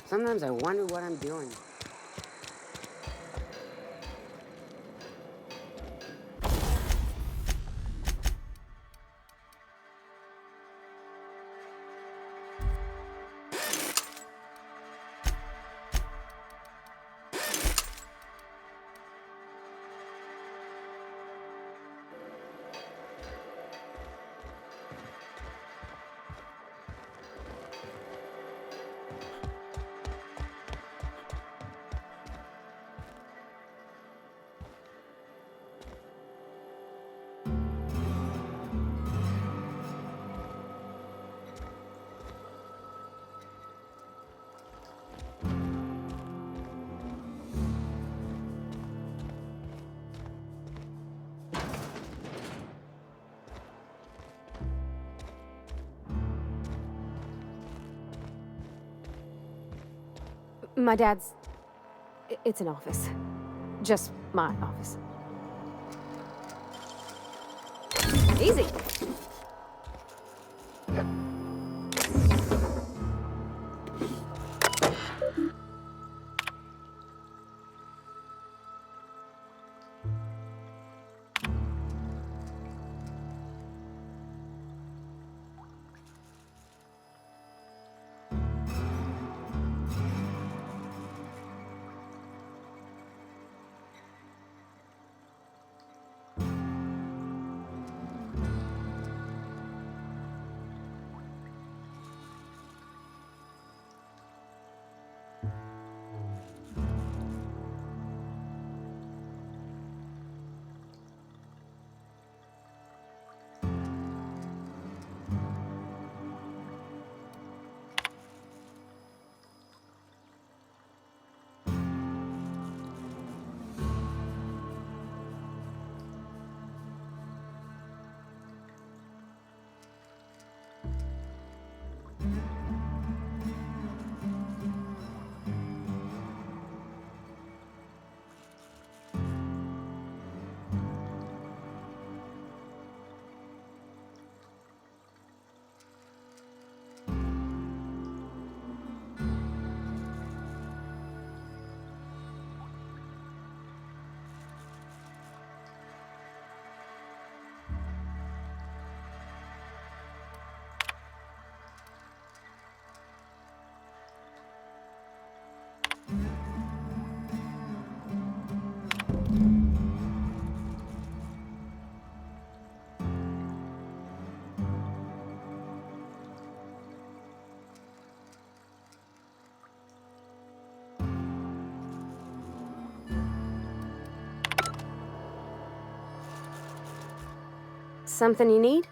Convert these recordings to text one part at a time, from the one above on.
Sometimes I wonder what I'm doing. My dad's... It's an office. Just my office. Easy. Something you need?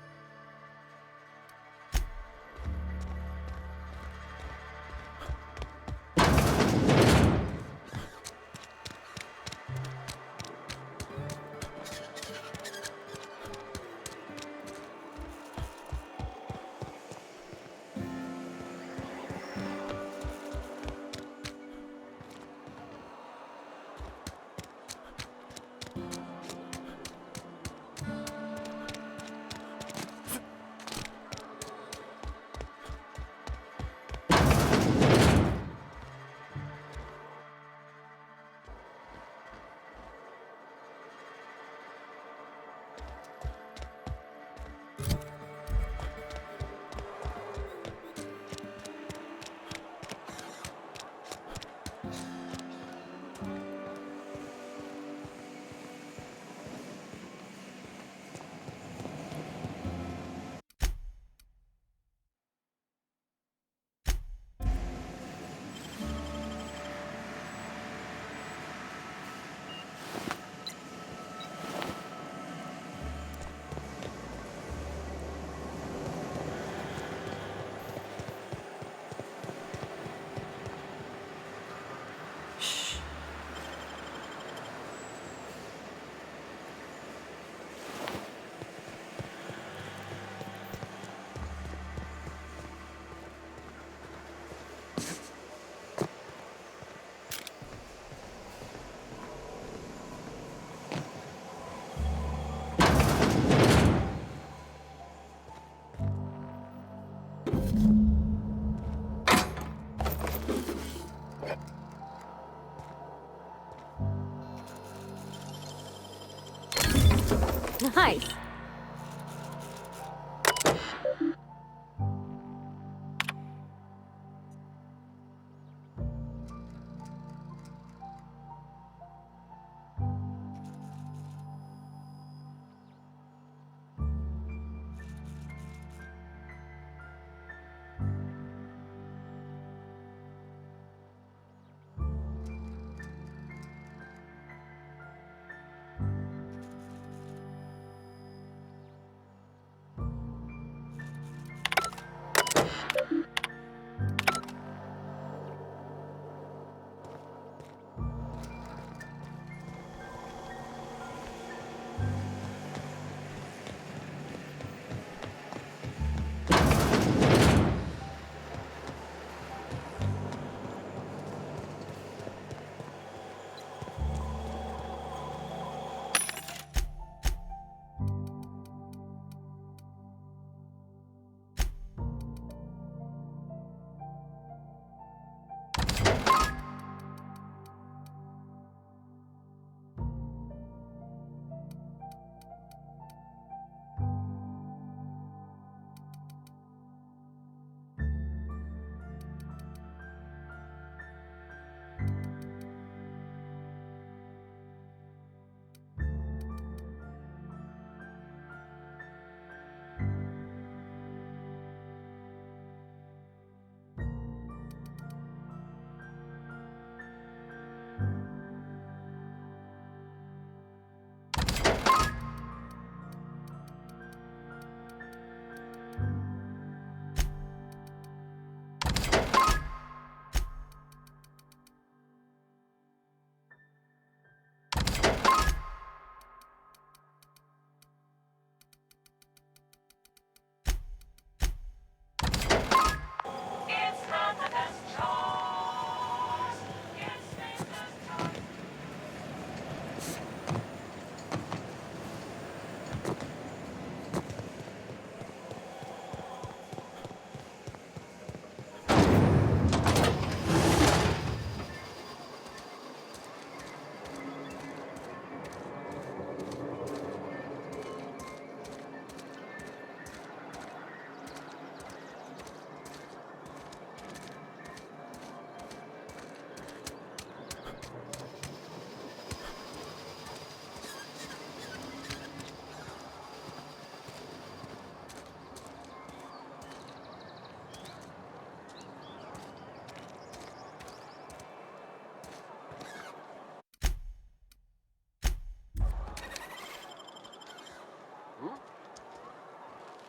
Nice.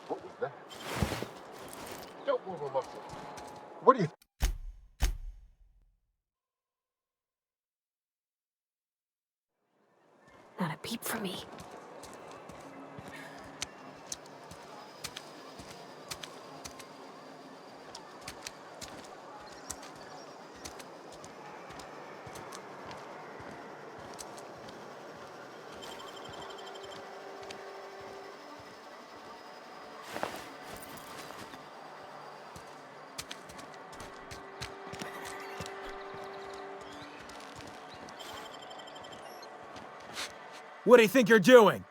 What was that? Don't move a muscle. What do you Not a peep from me. What do you think you're doing?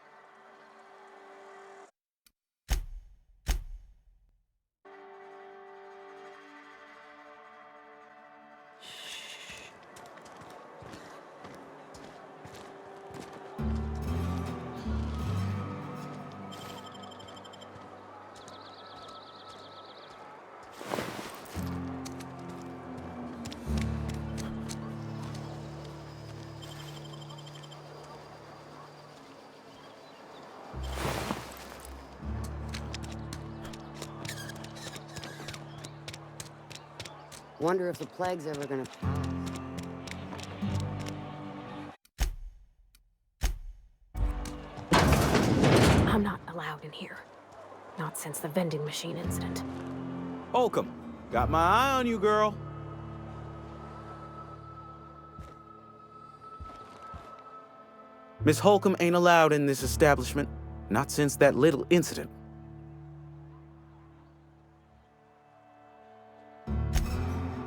Wonder if the plague's ever gonna pass. I'm not allowed in here. Not since the vending machine incident. Holcomb, got my eye on you, girl. Miss Holcomb ain't allowed in this establishment. Not since that little incident.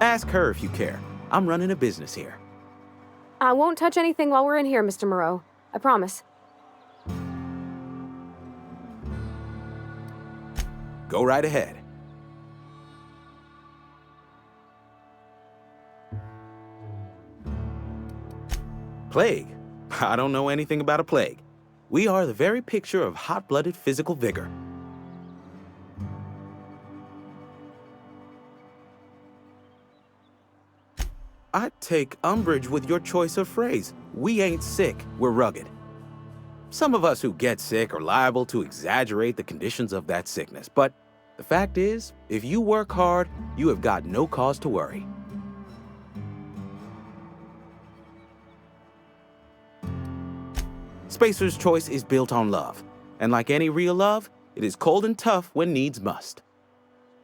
Ask her if you care. I'm running a business here. I won't touch anything while we're in here, Mr. Moreau. I promise. Go right ahead. Plague? I don't know anything about a plague. We are the very picture of hot-blooded physical vigor. I take umbrage with your choice of phrase. We ain't sick, we're rugged. Some of us who get sick are liable to exaggerate the conditions of that sickness, but the fact is, if you work hard, you have got no cause to worry. Spacer's Choice is built on love, and like any real love, it is cold and tough when needs must.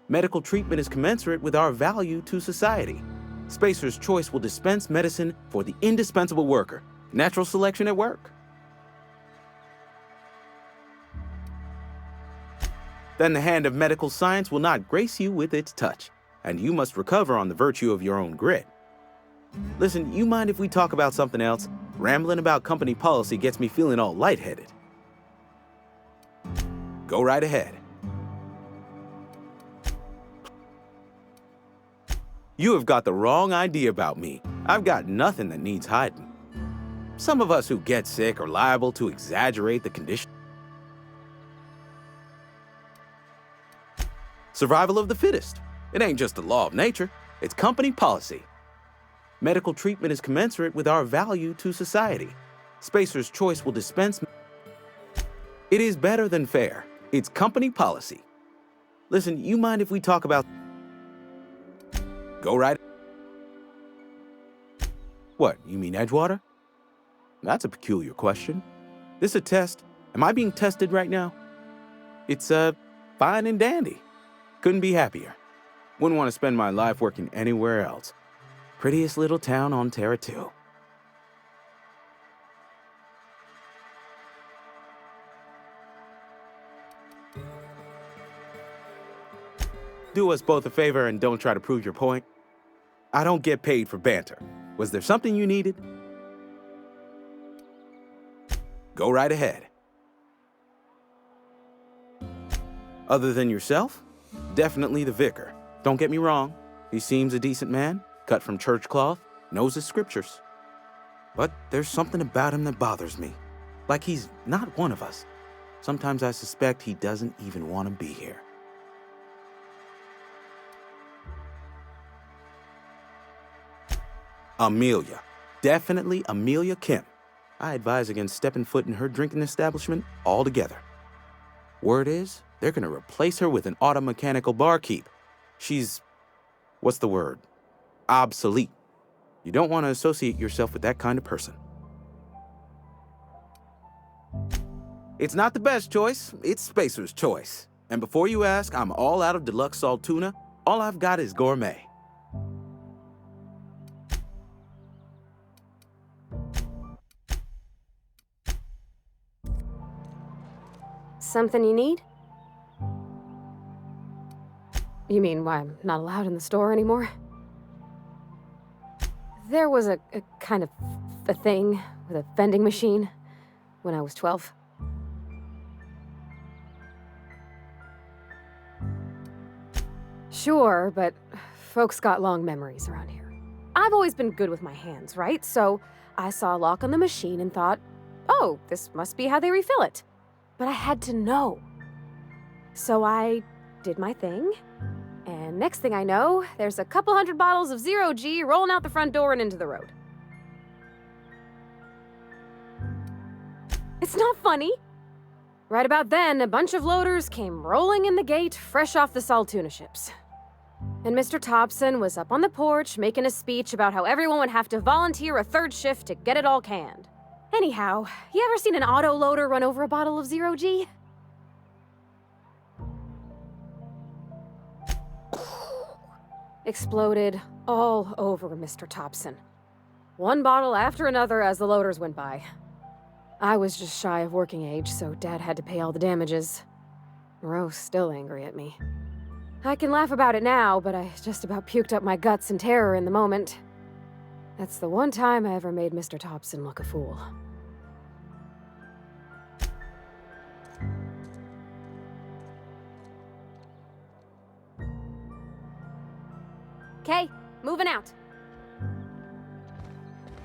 Medical treatment is commensurate with our value to society. Spacer's Choice will dispense medicine for the indispensable worker. Natural selection at work. Then the hand of medical science will not grace you with its touch, and you must recover on the virtue of your own grit. Listen, you mind if we talk about something else? Rambling about company policy gets me feeling all lightheaded. Go right ahead. You have got the wrong idea about me. I've got nothing that needs hiding. Some of us who get sick are liable to exaggerate the condition. Survival of the fittest. It ain't just a law of nature, it's company policy. Medical treatment is commensurate with our value to society. Spacer's Choice will dispense. It is better than fair. It's company policy. Listen, you mind if we talk about. Go right. What, you mean Edgewater? That's a peculiar question. This a test? Am I being tested right now? It's, fine and dandy. Couldn't be happier. Wouldn't want to spend my life working anywhere else. Prettiest little town on Terra 2. Do us both a favor and don't try to prove your point. I don't get paid for banter. Was there something you needed? Go right ahead. Other than yourself? Definitely the vicar. Don't get me wrong. He seems a decent man, cut from church cloth, knows his scriptures. But there's something about him that bothers me. Like he's not one of us. Sometimes I suspect he doesn't even want to be here. Amelia. Definitely Amelia Kim. I advise against stepping foot in her drinking establishment altogether. Word is, they're gonna replace her with an auto-mechanical barkeep. She's, what's the word? Obsolete. You don't want to associate yourself with that kind of person. It's not the best choice, it's Spacer's Choice. And before you ask, I'm all out of deluxe salt tuna. All I've got is gourmet. Something you need? You mean why I'm not allowed in the store anymore? There was a kind of a thing with a vending machine when I was 12. Sure, but folks got long memories around here. I've always been good with my hands, right? So I saw a lock on the machine and thought, oh, this must be how they refill it. But I had to know. So I did my thing, and next thing I know, there's a couple hundred bottles of 0G rolling out the front door and into the road. It's not funny. Right about then, a bunch of loaders came rolling in the gate, fresh off the salt tuna ships. And Mr. Thompson was up on the porch making a speech about how everyone would have to volunteer a third shift to get it all canned. Anyhow, you ever seen an auto loader run over a bottle of 0G? Exploded all over Mr. Thompson. One bottle after another as the loaders went by. I was just shy of working age, so Dad had to pay all the damages. Rose still angry at me. I can laugh about it now, but I just about puked up my guts in terror in the moment. That's the one time I ever made Mr. Thompson look a fool. Okay, moving out.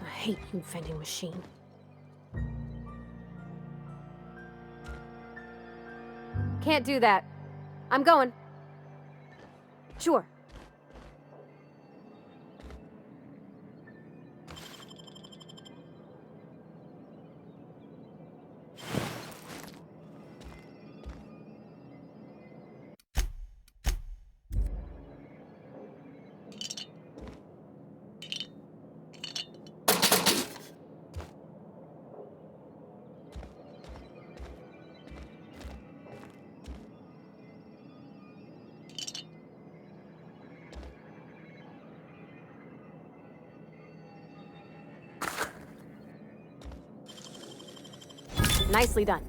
I hate you, vending machine. Can't do that. I'm going. Sure. Nicely done.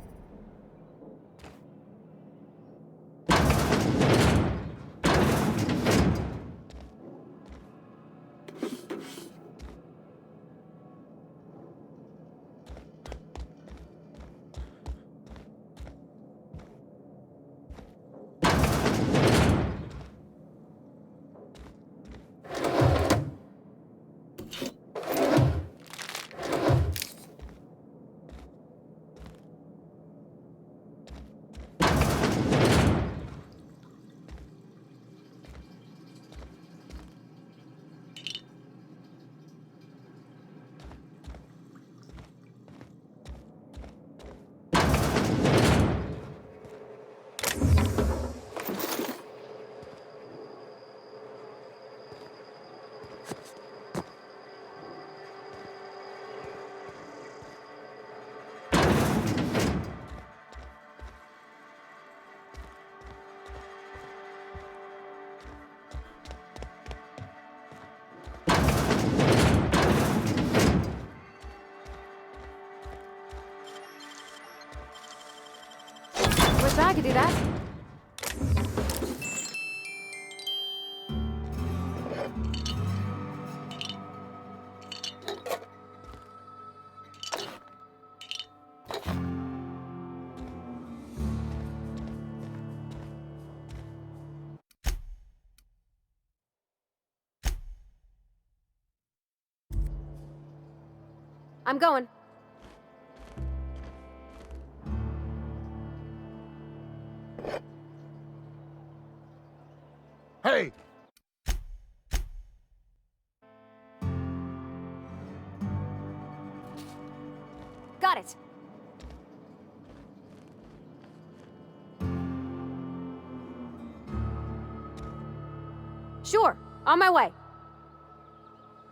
Wish I could do that. I'm going. Hey! Got it. Sure, on my way.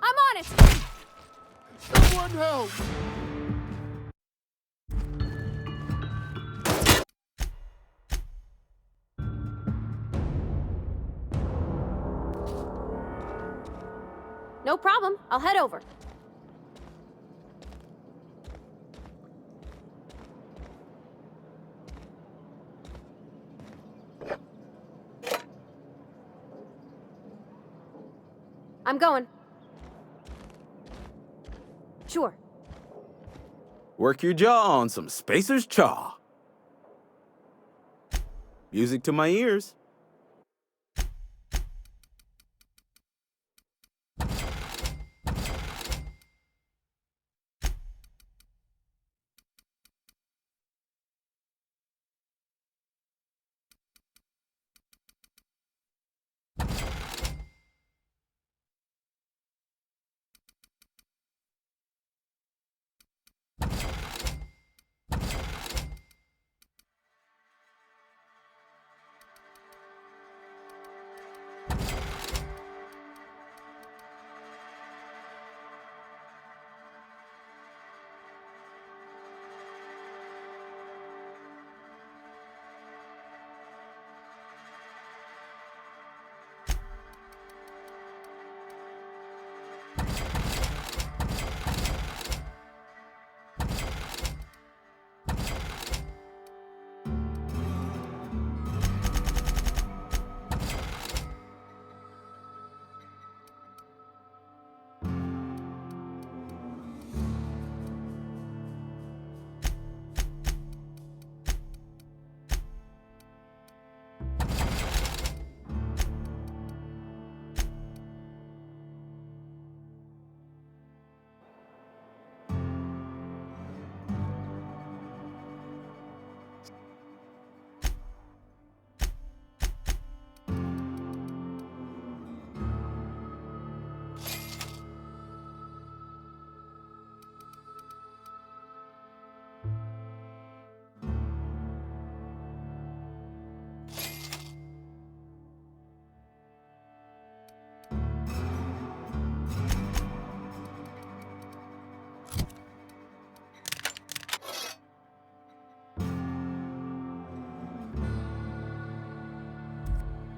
I'm on it! Someone help! No problem, I'll head over. I'm going. Sure. Work your jaw on some Spacer's Chaw. Music to my ears.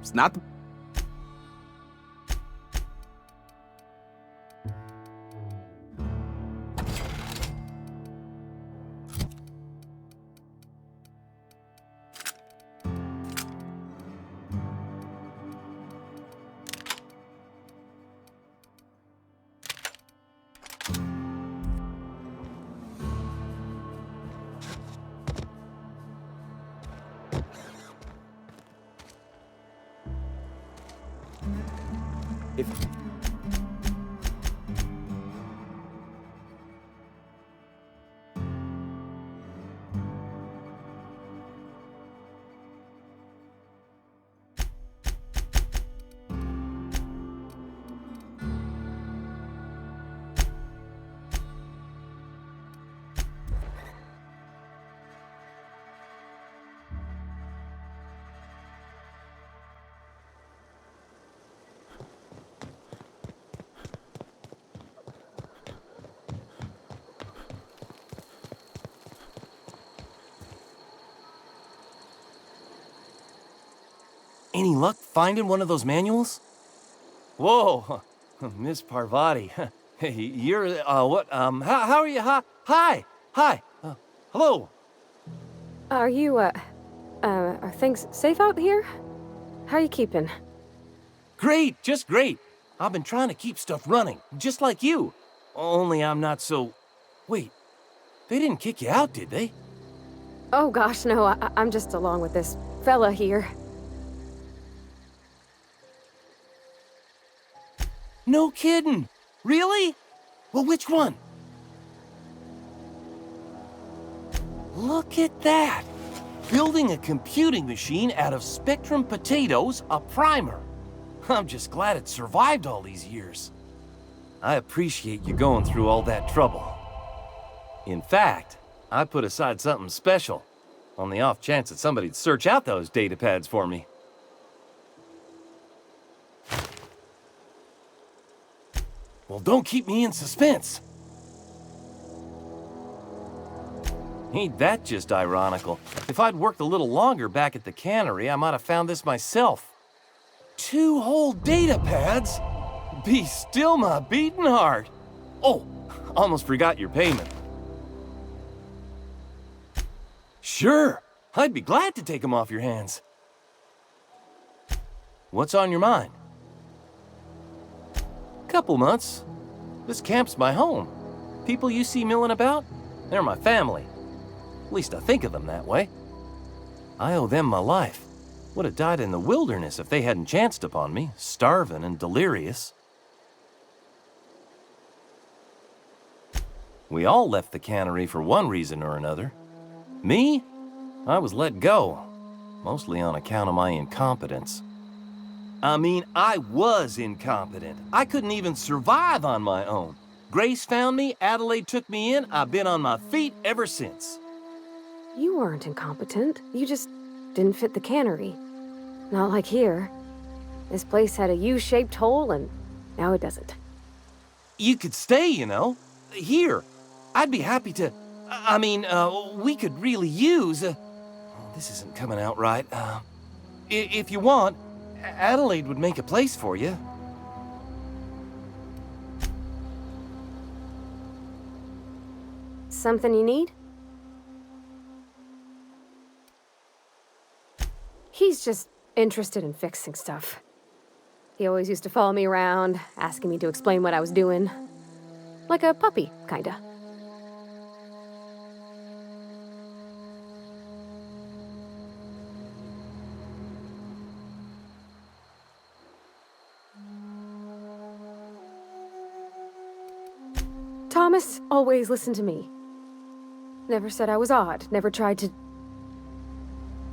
It's not the... If... Any luck finding one of those manuals? Whoa, Miss Parvati. Hey, you're, what, how are you? Hi, hello. Are you, are things safe out here? How are you keeping? Great, just great. I've been trying to keep stuff running, just like you. Only I'm not so... Wait, they didn't kick you out, did they? Oh gosh, no, I'm just along with this fella here. No kidding. Really? Well, which one? Look at that. Building a computing machine out of Spectrum potatoes, a primer. I'm just glad it survived all these years. I appreciate you going through all that trouble. In fact, I put aside something special, on the off chance that somebody'd search out those data pads for me. Well, don't keep me in suspense. Ain't that just ironical? If I'd worked a little longer back at the cannery, I might have found this myself. 2 whole data pads? Be still my beating heart. Oh, almost forgot your payment. Sure, I'd be glad to take them off your hands. What's on your mind? Couple months. This camp's my home. People you see milling about, they're my family. At least I think of them that way. I owe them my life. Would have died in the wilderness if they hadn't chanced upon me, starving and delirious. We all left the cannery for one reason or another. Me? I was let go, mostly on account of my incompetence. I mean, I was incompetent. I couldn't even survive on my own. Grace found me, Adelaide took me in, I've been on my feet ever since. You weren't incompetent. You just didn't fit the cannery. Not like here. This place had a U-shaped hole, and now it doesn't. You could stay, you know. Here. I'd be happy to... I mean, we could really use... oh, this isn't coming out right. If you want, Adelaide would make a place for you. Something you need? He's just interested in fixing stuff. He always used to follow me around, asking me to explain what I was doing. Like a puppy, kinda. Thomas always listened to me. Never said I was odd, never tried to...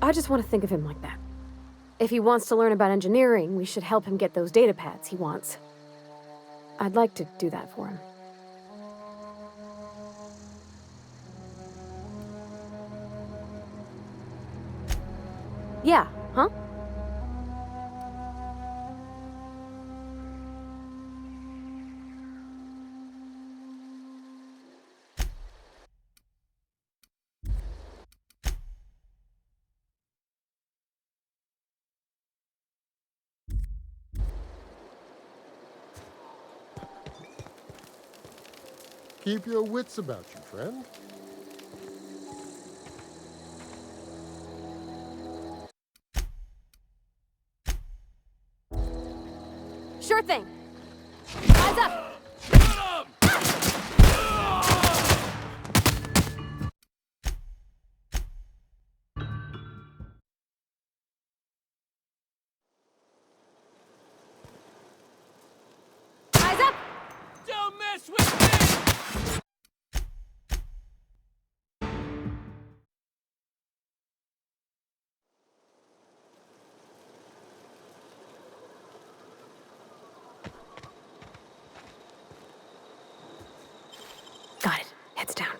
I just want to think of him like that. If he wants to learn about engineering, we should help him get those data pads he wants. I'd like to do that for him. Yeah, huh? Keep your wits about you, friend. Sure thing. Eyes up! Eyes up! Don't mess with me! Got it. Heads down.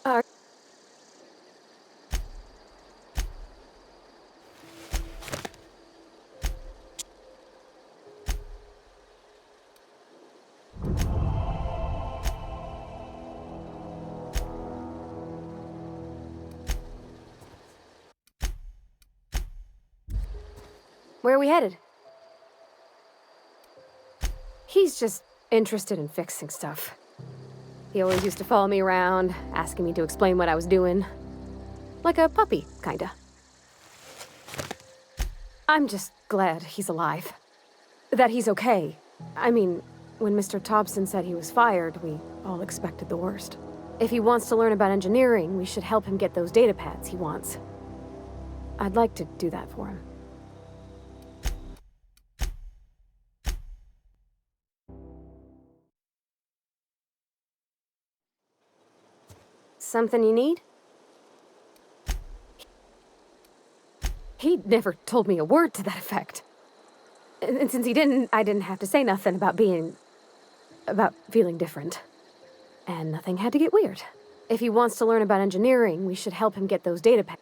Are Where are we headed? He's just interested in fixing stuff. He always used to follow me around, asking me to explain what I was doing. Like a puppy, kinda. I'm just glad he's alive. That he's okay. I mean, when Mr. Thompson said he was fired, we all expected the worst. If he wants to learn about engineering, we should help him get those data pads he wants. I'd like to do that for him. Something you need? He never told me a word to that effect. And since he didn't, I didn't have to say nothing about feeling different. And nothing had to get weird. If he wants to learn about engineering, we should help him get those data pads.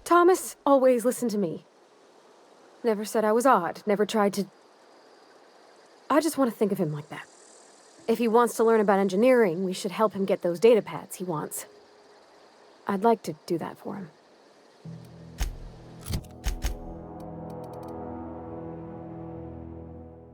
Thomas always listened to me. Never said I was odd, never tried to... I just want to think of him like that. If he wants to learn about engineering, we should help him get those data pads he wants. I'd like to do that for him.